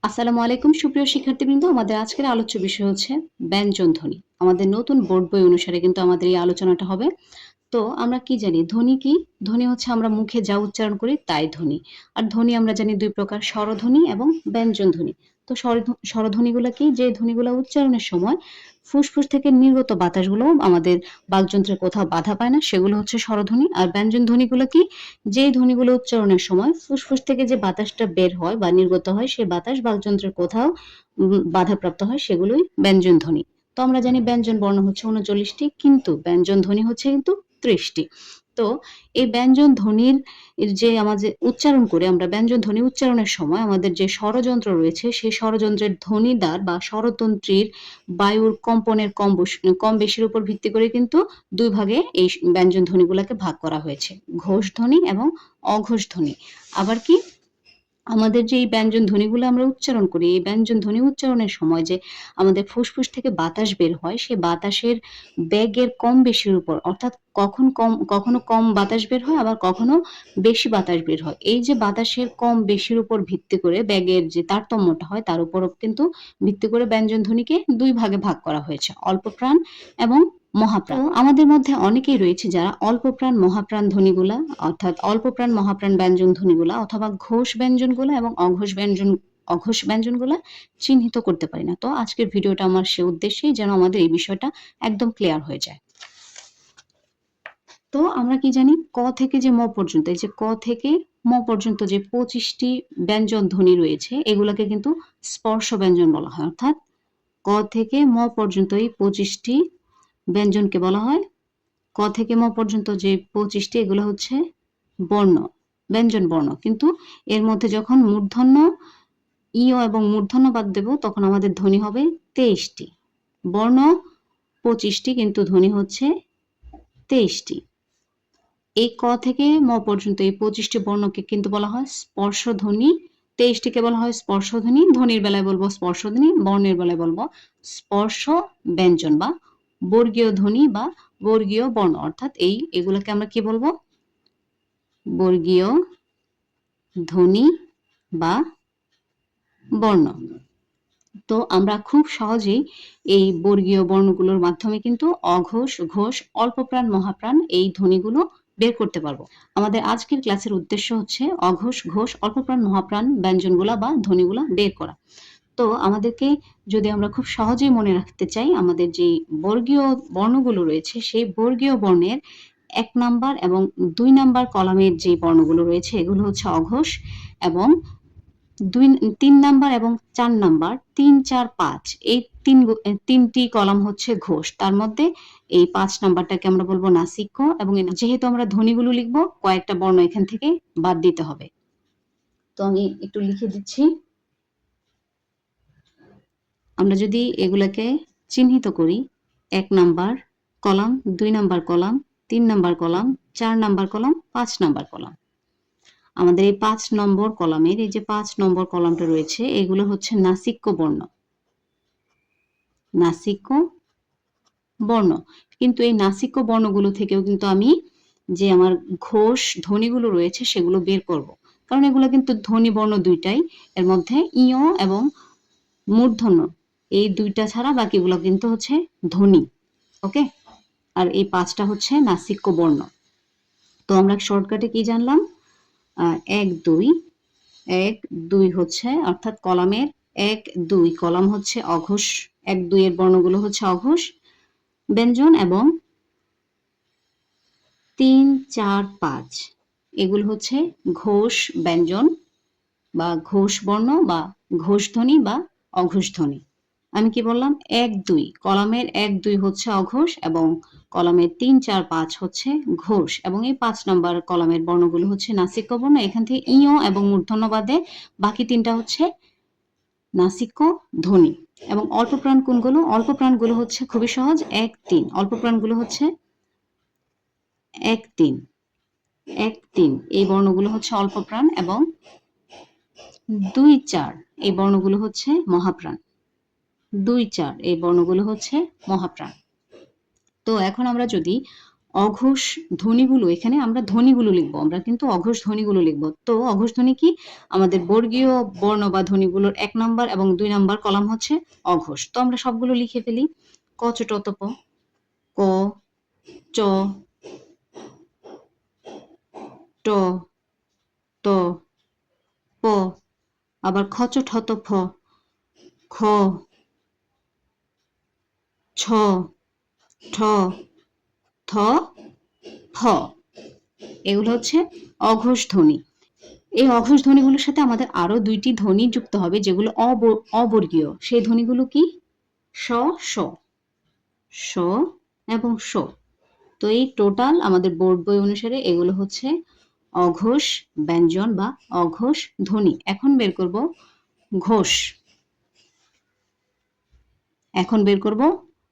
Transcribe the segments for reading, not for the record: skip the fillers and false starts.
আসসালামু আলাইকুম সুপ্রিয় শিক্ষার্থীবৃন্দ, আমাদের আজকের আলোচ্য বিষয় হচ্ছে ব্যঞ্জন ধ্বনি। আমাদের নতুন বোর্ড বই অনুসারে কিন্তু আমাদের এই আলোচনাটা হবে। তো আমরা কি জানি ধ্বনি কি? ধ্বনি হচ্ছে আমরা মুখে যা উচ্চারণ করি তাই ধ্বনি। আর ধ্বনি আমরা জানি ২ প্রকার, স্বরধ্বনি এবং ব্যঞ্জন ধ্বনি। তো স্বরধ্বনিগুলা কি? যে ধ্বনিগুলা উচ্চারণের সময় ফুসফুস থেকে নির্গত বাতাসগুলো আমাদের বাকযন্ত্রের কোথাও বাধা পায় না, সেগুলো হচ্ছে স্বরধ্বনি। আর ব্যঞ্জন ধ্বনিগুলো কি? যেই ধ্বনিগুলো উচ্চারণের সময় ফুসফুস থেকে যে বাতাসটা বের হয় বা নির্গত হয়, সেই বাতাস বাকযন্ত্রের কোথাও বাধাপ্রাপ্ত হয়, সেগুলোই ব্যঞ্জন ধ্বনি। তো আমরা জানি ব্যঞ্জন বর্ণ হচ্ছে ৩৯টি, কিন্তু ব্যঞ্জন ধ্বনি হচ্ছে কিন্তু ৩০টি। তো এই ব্যঞ্জন ধ্বনির যে আমাদের উচ্চারণ করে আমরা ব্যঞ্জন ধ্বনি উচ্চারণের সময় আমাদের যে স্বরযন্ত্র রয়েছে, সেই স্বরযন্ত্রের ধ্বনিদ্বার বা স্বরতন্ত্রীর বায়ুর কম্পনের কম বেশির উপর ভিত্তি করে কিন্তু ২ ভাগে এই ব্যঞ্জন ধ্বনিগুলাকে ভাগ করা হয়েছে। ঘোষ ধ্বনি এবং অঘোষ ধ্বনি। আবার কি আমাদের যে এই ব্যঞ্জন ধ্বনিগুলো আমরা উচ্চারণ করি, এই ব্যঞ্জন ধ্বনি উচ্চারণের সময় যে আমাদের ফুসফুস থেকে বাতাস বের হয়, সে বাতাসের বেগের কম বেশির উপর, অর্থাৎ কখনো কম বাতাস বের হয়, আবার কখনো বেশি বাতাস বের হয়। এই যে বাতাসের কম বেশির উপর ভিত্তি করে বেগের যে তারতম্যটা হয়, তার উপরও কিন্তু ভিত্তি করে ব্যঞ্জন ধ্বনিকে ২ ভাগে ভাগ করা হয়েছে। অল্পপ্রাণ এবং মহাপ্রাণ। আমাদের মধ্যে অনেকেই রয়েছে যারা অল্পপ্রাণ মহাপ্রাণ ধ্বনিগুলা, অর্থাৎ অল্পপ্রাণ মহাপ্রাণ ব্যঞ্জন ধ্বনিগুলা অথবা ঘোষ ব্যঞ্জনগুলা এবং অঘোষ ব্যঞ্জনগুলা চিহ্নিত করতে পারি না। তো আজকের ভিডিওটা আমার সে উদ্দেশ্যেই যেন আমাদের এই বিষয়টা একদম ক্লিয়ার হয়ে যায়। তো আমরা কি জানি ক থেকে যে ম পর্যন্ত, এই যে ক থেকে ম পর্যন্ত যে ২৫টি ব্যঞ্জন ধ্বনি রয়েছে, এগুলাকে কিন্তু স্পর্শ ব্যঞ্জন বলা হয়। অর্থাৎ ক থেকে ম পর্যন্ত এই ২৫টি ব্যঞ্জনকে বলা হয়, ক থেকে ম পর্যন্ত যে ২৫টি, এগুলো হচ্ছে বর্ণ, ব্যঞ্জন বর্ণ। কিন্তু এর মধ্যে যখন মূর্ধন্য ইয় এবং মূর্ধন্য বাদ দেব, তখন আমাদের ধ্বনি হবে ২৩টি। বর্ণ ২৫টি, কিন্তু ধ্বনি হচ্ছে ২৩টি। এই ক থেকে ম পর্যন্ত এই ২৫টি বর্ণকে কিন্তু বলা হয় স্পর্শধ্বনি। ২৩টিকে বলা হয় স্পর্শধ্বনি। ধ্বনির বেলায় বলবো স্পর্শধ্বনি, বর্ণের বেলায় বলবো স্পর্শ ব্যঞ্জন বা বর্গীয় ধ্বনি বা বর্গীয় বর্ণ। অর্থাৎ এগুলোকে আমরা কি বলবো? বর্গীয় ধ্বনি বা বর্ণ। তো আমরা খুব সহজেই এই বর্গীয় বর্ণগুলোর মাধ্যমে কিন্তু অঘোষ, ঘোষ, অল্পপ্রাণ, মহাপ্রাণ এই ধ্বনিগুলো বের করতে পারবো। আমাদের আজকের ক্লাসের উদ্দেশ্য হচ্ছে অঘোষ, ঘোষ, অল্পপ্রাণ, মহাপ্রাণ ব্যঞ্জনগুলা বা ধ্বনিগুলা বের করা। তো আমাদেরকে যদি আমরা খুব সহজেই মনে রাখতে চাই, আমাদের যে বর্গীয় বর্ণগুলো রয়েছে, সেই বর্গীয় বর্ণের ১ নাম্বার এবং ২ নাম্বার কলামের যে বর্ণগুলো রয়েছে, এগুলো হচ্ছে অঘোষ, এবং ৩ নাম্বার এবং ৪ নাম্বার, ৩, ৪, ৫ এই ৩টি কলাম হচ্ছে ঘোষ। তার মধ্যে এই ৫ নাম্বারটাকে আমরা বলবো নাসিক্য, এবং যেহেতু আমরা ধ্বনিগুলো লিখবো, কয়েকটা বর্ণ এখান থেকে বাদ দিতে হবে। তো আমি একটু লিখে দিচ্ছি। আমরা যদি এগুলাকে চিহ্নিত করি, ১ number column, ২ number column, ৩ number column, ৪ number column, ৫ number column. আমাদের এই ৫ নম্বর কলামের এই যে ৫ নম্বর কলামটা রয়েছে, এগুলো হচ্ছে নাসিক্য বর্ণ। নাসিক্য বর্ণ। কিন্তু এই নাসিক্য বর্ণগুলো থেকেও কিন্তু আমি যে আমার ঘোষ ধ্বনিগুলো রয়েছে, সেগুলো বের করব। কারণ এগুলো কিন্তু ধ্বনি বর্ণ ২ টাই। এর মধ্যে ইয় এবং মূর্ধন্য এই ২ টা ছাড়া বাকিগুলো কিন্তু হচ্ছে ধ্বনি। ওকে? আর এই ৫ টা হচ্ছে নাসিক্য বর্ণ। তো আমরা শর্টকাটে কি জানলাম? ১, ২, ১, ২ হচ্ছে, অর্থাৎ কলামের ১, ২ কলাম হচ্ছে অঘোষ, ১, ২ এর বর্ণগুলো হচ্ছে অঘোষ ব্যঞ্জন, এবং ৩, ৪, ৫ এগুলো হচ্ছে ঘোষ ব্যঞ্জন বা ঘোষ বর্ণ বা ঘোষ ধ্বনি বা অঘোষ ধ্বনি। আমি কি বললাম? ১, ২ কলামের ১, ২ হচ্ছে অঘোষ, এবং কলামের ৩, ৪, ৫ হচ্ছে ঘোষ, এবং এই ৫ নাম্বার কলামের বর্ণগুলো হচ্ছে নাসিক্য বর্ণ। এখান থেকে ইয় এবং মূর্ধন্য বাদে বাকি ৩টা হচ্ছে নাসিক্য ধ্বনি। এবং অল্প প্রাণ কোনগুলো? অল্প প্রাণগুলো হচ্ছে খুবই সহজ, ১, ৩ অল্প প্রাণগুলো হচ্ছে ১, ৩, ১, ৩ এই বর্ণগুলো হচ্ছে অল্প প্রাণ, এবং ২, ৪ এই বর্ণগুলো হচ্ছে মহাপ্রাণ। ২, ৪ এই বর্ণগুলো হচ্ছে মহাপ্রাণ। তো এখন আমরা যদি অঘোষ ধ্বনিগুলো, এখানে আমরা ধ্বনিগুলো লিখবো, আমরা কিন্তু অঘোষ ধ্বনিগুলো লিখবো। তো অঘোষ ধ্বনি কি? আমাদের বর্গীয় বর্ণ বা ধ্বনিগুলোর 1 নাম্বার এবং 2 নাম্বার কলাম হচ্ছে অঘোষ। তো আমরা সবগুলো লিখে ফেলি। ক চ ট ত প, ক চ ট ত প, আবার খ চ ঠ ত ফ, খ ছ ঠ থ ফ, এগুলো হচ্ছে অঘোষ ধ্বনি। এই অঘোষ ধ্বনিগুলোর সাথে আমাদের আরো 2টি ধ্বনি যুক্ত হবে যেগুলো অবর্গীয়। সেই ধ্বনিগুলো কি? স, স, স এবং স। তো এই টোটাল আমাদের বোর্ড বই অনুসারে এগুলো হচ্ছে অঘোষ ব্যঞ্জন বা অঘোষ ধ্বনি। এখন বের করব ঘোষ। এখন বের করব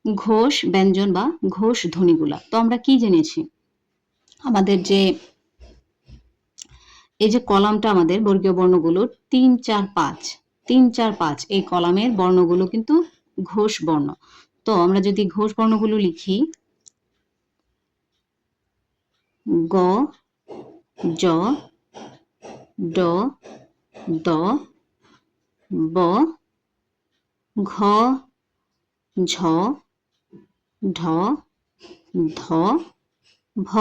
ঘোষ ব্যঞ্জন বা ঘোষ ধ্বনিগুলা। তো আমরা কি জেনেছি? আমাদের যে এই যে কলামটা আমাদের বর্গীয় বর্ণগুলো 3 4 5, 3 4 5 এই কলামের বর্ণগুলো কিন্তু ঘোষ বর্ণ। তো আমরা যদি ঘোষ বর্ণগুলো লিখি, গ জ ড দ ব ঘ ঝ ঢ ধ ভ,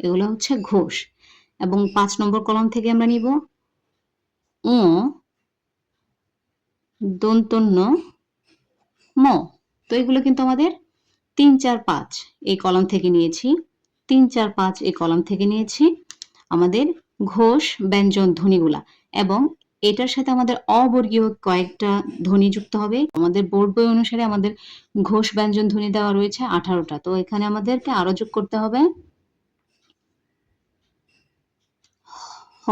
এগুলো হচ্ছে ঘোষ। এবং 5 নম্বর কলাম থেকে আমরা নিব উ দন্তন্য ম। তো এগুলো কিন্তু আমাদের 3 4 5 এই কলাম থেকে নিয়েছি। 3 4 5 এই কলাম থেকে নিয়েছি আমাদের ঘোষ ব্যঞ্জন ধ্বনিগুলা। এবং এটার সাথে আমাদের অবর্গীয় কয়েকটা ধ্বনি যুক্ত হবে। আমাদের বোর্ড বই অনুসারে আমাদের ঘোষ ব্যঞ্জন ধ্বনি দেওয়া রয়েছে 18টা। তো এখানে আমাদেরকে আরো যোগ করতে হবে হ,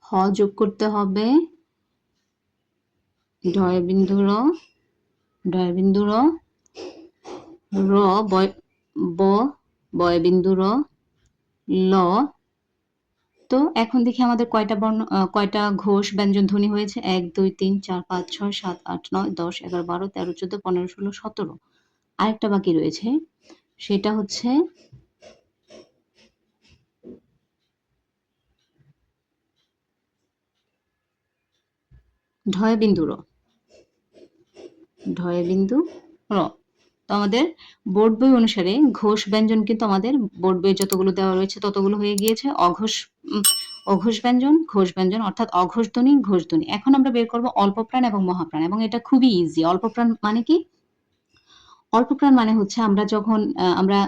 হ যোগ করতে হবে ঢয় বিন্দু র, ঢয় বিন্দু র, র বয় ব, বয় বিন্দু র, ল। তো এখন দেখি আমাদের কয়টা বর্ণ কয়টা ঘোষ ব্যঞ্জন ধ্বনি হয়েছে? 1 2 3 4 5 6 7 8 9 10 11 12 13 14 15 16 17। আরেকটা বাকি রয়েছে, সেটা হচ্ছে ঢয় বিন্দু র, ঢয় বিন্দু র। তো আমাদের বোর্ড বই অনুসারে ঘোষ ব্যঞ্জন কিন্তু আমাদের বোর্ড বইয়ে যতগুলো দেওয়া রয়েছে ততগুলো হয়ে গিয়েছে। অঘোষ ব্যঞ্জন, ঘোষ ব্যঞ্জন অর্থাৎ অঘোষ ধ্বনি, ঘোষ ধ্বনি। এখন আমরা বের করব অল্প প্রাণ এবং মহাপ্রাণ, এবং এটা খুবই ইজি। অল্প প্রাণ মানে কি? অল্প প্রাণ মানে হচ্ছে আমরা যখন আমরা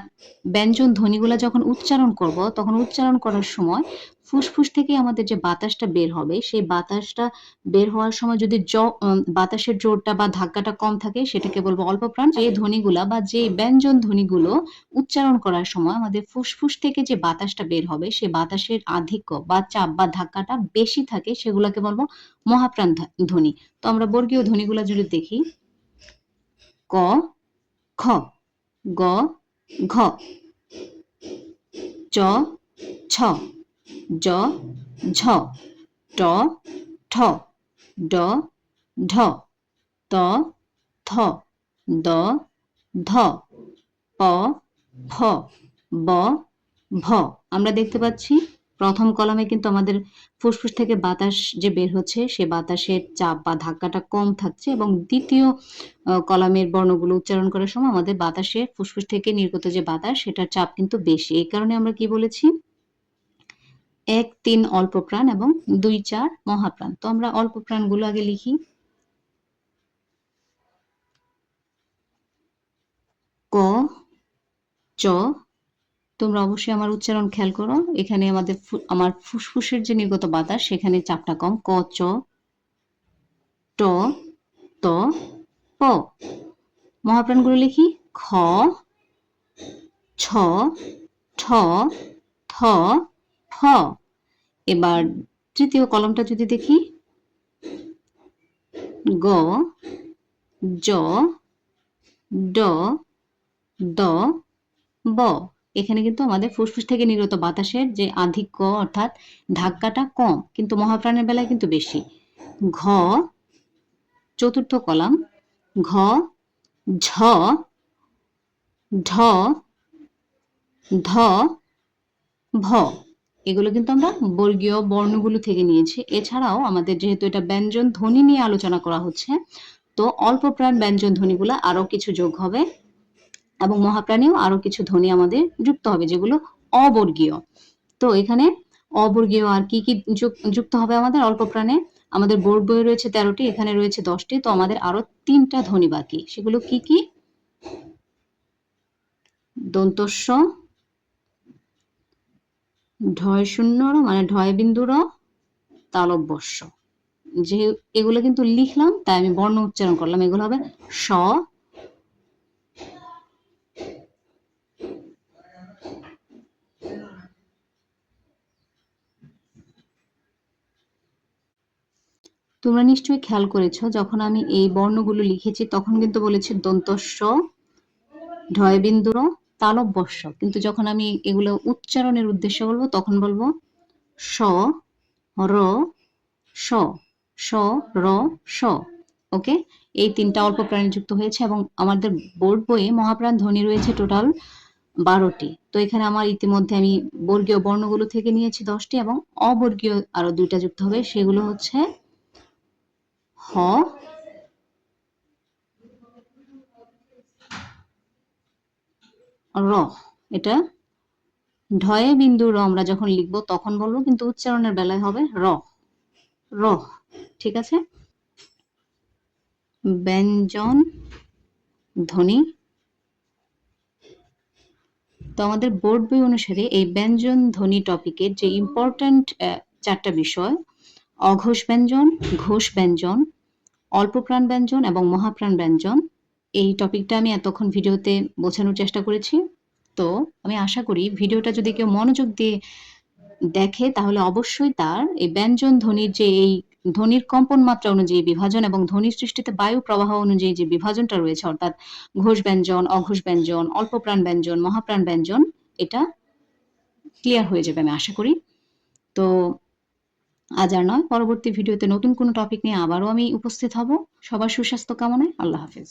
ব্যঞ্জন ধ্বনিগুলা যখন উচ্চারণ করব, তখন উচ্চারণ করার সময় ফুসফুস থেকে আমাদের যে বাতাসটা বের হবে, সেই বাতাসটা বের হওয়ার সময় যদি বাতাসের জোরটা বা ধাক্কাটা কম থাকে, সেটাকে বলবো অল্প প্রাণ। যে ধ্বনিগুলা বা যে ব্যঞ্জন ধ্বনিগুলো উচ্চারণ করার সময় আমাদের ফুসফুস থেকে যে বাতাসটা বের হবে, সে বাতাসের আধিক্য বা চাপ বা ধাক্কাটা বেশি থাকে, সেগুলোকে বলবো মহাপ্রাণ ধ্বনি। তো আমরা বর্গীয় ধ্বনিগুলা যদি দেখি, ক খ, গ ঘ, চ ছ, জ ঝ, ট ঠ, ড ঢ, ত থ, দ ধ, প ফ, ব ভ। আমরা দেখতে পাচ্ছি প্রথম কলামে কিন্তু আমাদের ফুসফুস থেকে বাতাস যে বের হচ্ছে, সে বাতাসের চাপ বা ধাক্কাটা কম থাকছে, এবং দ্বিতীয় কলামের বর্ণগুলো উচ্চারণ করার সময় আমাদের বাতাসে ফুসফুস থেকে নির্গত যে বাতাস, সেটার চাপ কিন্তু বেশি। এই কারণে আমরা কি বলেছি? 1 3 অল্প প্রাণ এবং 2 4 মহাপ্রাণ। তো আমরা অল্প প্রাণগুলো আগে লিখি। ক চ, তোমরা অবশ্যই আমার উচ্চারণ খেয়াল করো। এখানে আমার ফুসফুসের যে নির্গত বাতাস, সেখানে চাপটা কম। ক চ, ট ত প। মহাপ্রাণগুলো লিখি খ ছ ঠ থ ফ। এবার তৃতীয় কলমটা যদি দেখি, গ জ ড দ ব। এখানে কিন্তু আমাদের ফুসফুস থেকে নির্গত বাতাসের যে আধিক্য অর্থাৎ ধাক্কাটা কম, কিন্তু মহাপ্রাণের বেলায় কিন্তু বেশি। ঘ, চতুর্থ কলাম, ঘ ঝ ঢ, ধ, ভ। এগুলো কিন্তু আমরা বর্গীয় বর্ণগুলো থেকে নিয়েছি। এছাড়াও আমাদের যেহেতু এটা ব্যঞ্জন ধ্বনি নিয়ে আলোচনা করা হচ্ছে, তো অল্প প্রাণ ব্যঞ্জন ধ্বনিগুলো আরো কিছু যোগ হবে এবং মহাপ্রাণেও আরো কিছু ধ্বনি আমাদের যুক্ত হবে যেগুলো অবর্গীয়। তো এখানে অবর্গীয় আর কি কি যুক্ত হবে আমাদের অল্প প্রাণে? আমাদের বোর্ড বইয়ে রয়েছে 13টি, এখানে রয়েছে 10টি, তো আমাদের আরো 3টা ধ্বনি বাকি। সেগুলো কি কি? দন্তস্ব, ঢয় শূন্য র মানে ঢয় বিন্দু র, তালব্যস্য। যে এগুলো কিন্তু লিখলাম তাই আমি বর্ণ উচ্চারণ করলাম। এগুলো হবে স, তোমরা নিশ্চয়ই খেয়াল করেছ যখন আমি এই বর্ণগুলো লিখেছি তখন কিন্তু বলেছি দন্তস্ব, ঢয় বিন্দু র, তালব্যস্য। কিন্তু যখন আমি এগুলো উচ্চারণের উদ্দেশ্যে বলবো তখন বলবো স, র, স, স, র, স। ওকে, এই 3টা অল্প প্রাণী যুক্ত হয়েছে এবং আমাদের বোর্ড বইয়ে মহাপ্রাণ ধ্বনি রয়েছে টোটাল 12টি। তো এখানে আমার ইতিমধ্যে আমি বর্গীয় বর্ণগুলো থেকে নিয়েছি 10টি এবং অবর্গীয় আরো 2টা যুক্ত হবে। সেগুলো হচ্ছে হ, র। এটা ঢয়ে বিন্দু র আমরা যখন লিখবো তখন বলবো, কিন্তু উচ্চারণের বেলায় হবে র, র। ঠিক আছে? ব্যঞ্জন ধ্বনি। তো আমাদের বোর্ড বই অনুসারে এই ব্যঞ্জন ধ্বনি টপিকের যে ইম্পর্ট্যান্ট 4টা বিষয়, অঘোষ ব্যঞ্জন, ঘোষ ব্যঞ্জন, অল্প প্রাণ ব্যঞ্জন এবং মহাপ্রাণ ব্যঞ্জন, এই টপিকটা আমি এতক্ষণ ভিডিওতে বোঝানোর চেষ্টা করেছি। তো আমি আশা করি ভিডিওটা যদি কেউ মনোযোগ দিয়ে দেখে তাহলে অবশ্যই তার এই ব্যঞ্জন ধ্বনির যে এই ধ্বনির কম্পন মাত্রা অনুযায়ী বিভাজন এবং ধ্বনির সৃষ্টিতে বায়ু প্রবাহ অনুযায়ী যে বিভাজনটা রয়েছে, অর্থাৎ ঘোষ ব্যঞ্জন, অঘোষ ব্যঞ্জন, অল্প প্রাণ ব্যঞ্জন, মহাপ্রাণ ব্যঞ্জন, এটা ক্লিয়ার হয়ে যাবে আমি আশা করি। তো আজ আর নয়, পরবর্তী ভিডিওতে নতুন কোনো টপিক নিয়ে আবারও আমি উপস্থিত হব। সবার সুস্বাস্থ্য কামনায়। আল্লাহ হাফেজ।